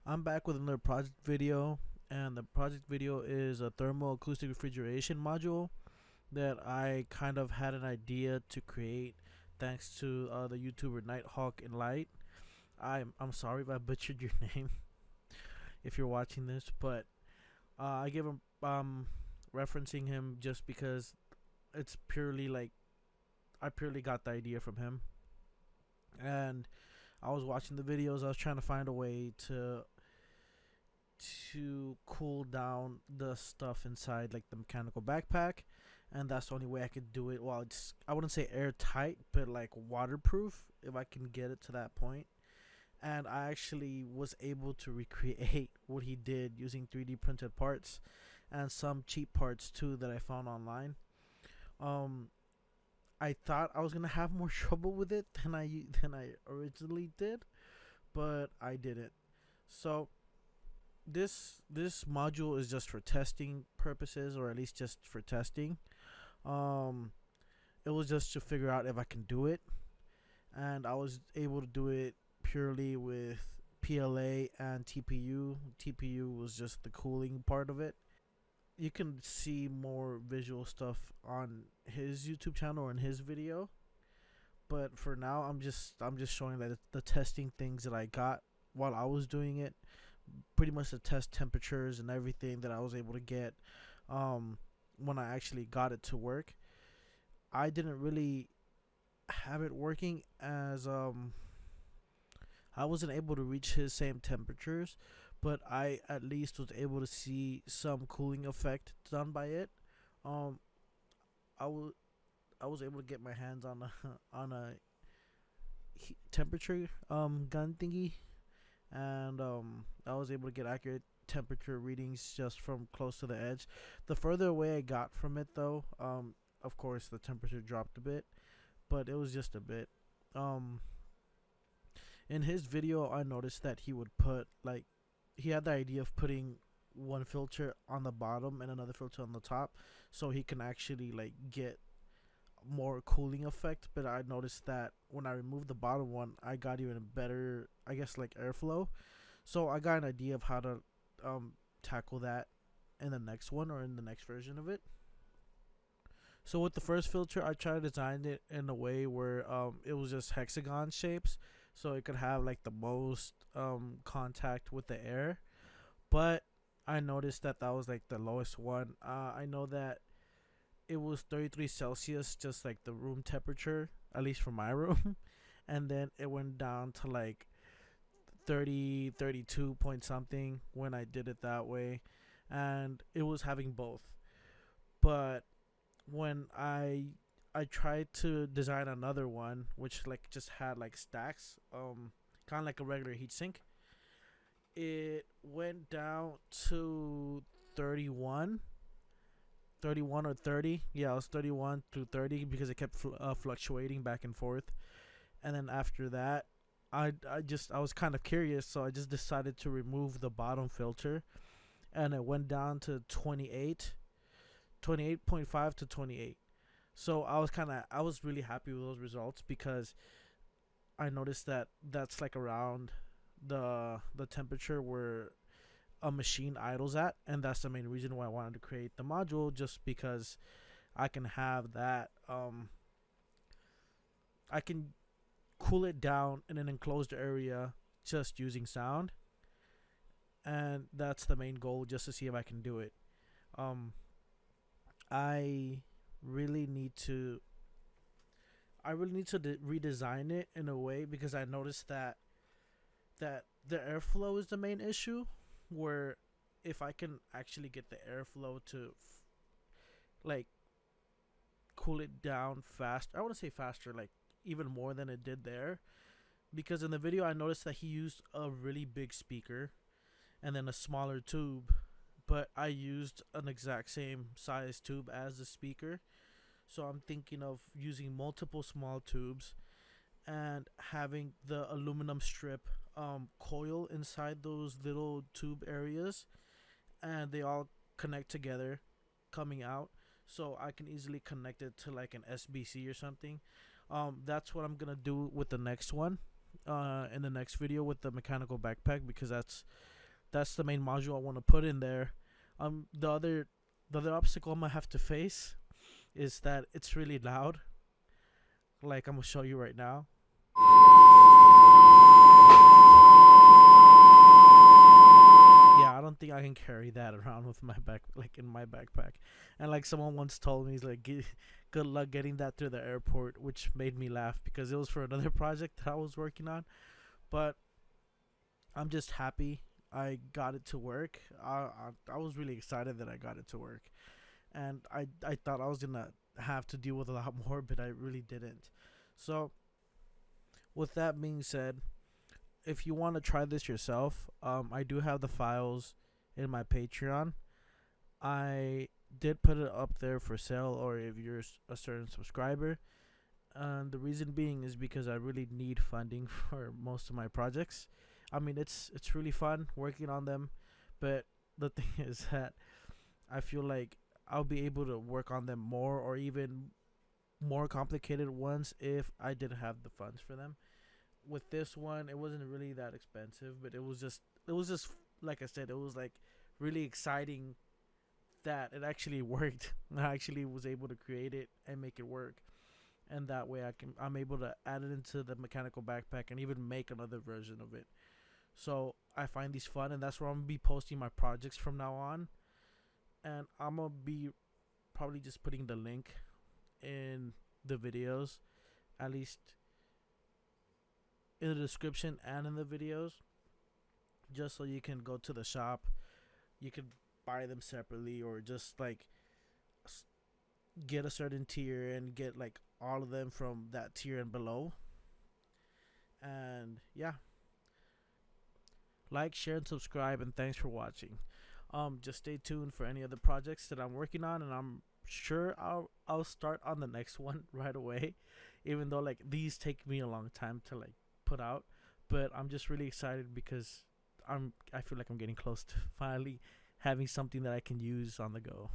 I'm back with another project video, and the project video is a thermal acoustic refrigeration module that I kind of had an idea to create thanks to the YouTuber Nighthawk and Light. I'm sorry if I butchered your name if you're watching this, but I give him referencing him just because it's purely like I purely got the idea from him, and I was watching the videos. I was trying to find a way to cool down the stuff inside like the mechanical backpack, and that's the only way I could do it. Well, it's, I wouldn't say airtight, but like waterproof if I can get it to that point. And I actually was able to recreate what he did using 3D printed parts and some cheap parts too that I found online. um I thought I was gonna have more trouble with it than I originally did, but I didn't. So this module is just for testing purposes, or at least just for testing. um it was just to figure out if I can do it, and I was able to do it purely with PLA and TPU was just the cooling part of it. You can see more visual stuff on his YouTube channel or in his video, but for now I'm just showing that the testing things that I got while I was doing it, pretty much the test temperatures and everything that I was able to get um, when I actually got it to work. I didn't really have it working as I wasn't able to reach his same temperatures, but I at least was able to see some cooling effect done by it. Um, I was I was able to get my hands on a on a temperature gun thingy, and I was able to get accurate temperature readings just from close to the edge. The further away I got from it, though, of course the temperature dropped a bit, but it was just a bit. Um, in his video, I noticed that he would put like he had the idea of putting one filter on the bottom and another filter on the top, so he can actually like get more cooling effect. But I noticed that when I removed the bottom one, I got even better, I guess, like airflow. So I got an idea of how to um, tackle that in the next one or in the next version of it. So with the first filter, I tried to design it in a way where it was just hexagon shapes, so it could have like the most contact with the air. But I noticed that that was like the lowest one. I know that it was 33 Celsius, just like the room temperature, at least for my room, and then it went down to like 30, 32 point something when I did it that way, and it was having both. But when I tried to design another one, which like just had like stacks, kind of like a regular heatsink, it went down to 31, 31 or 30. Yeah, it was 31 to 30 because it kept fluctuating back and forth. And then after that, I was kind of curious, so I just decided to remove the bottom filter, and it went down to 28, 28.5 to 28. So I was really happy with those results because I noticed that that's like around the temperature where a machine idles at, and that's the main reason why I wanted to create the module, just because I can have that I can cool it down in an enclosed area just using sound, and that's the main goal, just to see if I can do it. um I really need to redesign it in a way, because I noticed that the airflow is the main issue, where if I can actually get the airflow to like cool it down fast, I want to say faster, like even more than it did there, because in the video I noticed that he used a really big speaker and then a smaller tube, but I used an exact same size tube as the speaker. So I'm thinking of using multiple small tubes and having the aluminum strip coil inside those little tube areas, and they all connect together coming out, so I can easily connect it to like an SBC or something. That's what I'm gonna do with the next one, in the next video with the mechanical backpack, because that's the main module I want to put in there. The other obstacle I'm gonna have to face is that it's really loud. Like I'm gonna show you right now. Yeah, I don't think I can carry that around with my back, like in my backpack. And like someone once told me, he's like, "Good luck getting that through the airport," which made me laugh because it was for another project that I was working on. But I'm just happy I got it to work. I was really excited that I got it to work, and I thought I was gonna have to deal with a lot more, but I really didn't. So with that being said, if you want to try this yourself, I do have the files in my Patreon. I did put it up there for sale, or if you're a certain subscriber. And the reason being is because I really need funding for most of my projects. I mean, it's really fun working on them, but the thing is that I feel like I'll be able to work on them more, or even more complicated ones, if I didn't have the funds for them. With this one, it wasn't really that expensive, but it was just like I said, it was like really exciting that it actually worked. I actually was able to create it and make it work, and that way I'm able to add it into the mechanical backpack and even make another version of it. So I find these fun, and that's where I'm gonna be posting my projects from now on. And I'm gonna be probably just putting the link in the videos, at least in the description and in the videos, just so you can go to the shop. You can buy them separately, or just like get a certain tier and get like all of them from that tier and below. And yeah, like, share, and subscribe, and thanks for watching. Just stay tuned for any other projects that I'm working on, and I'm sure I'll start on the next one right away, even though like these take me a long time to like put out. But I'm just really excited because I feel like I'm getting close to finally having something that I can use on the go.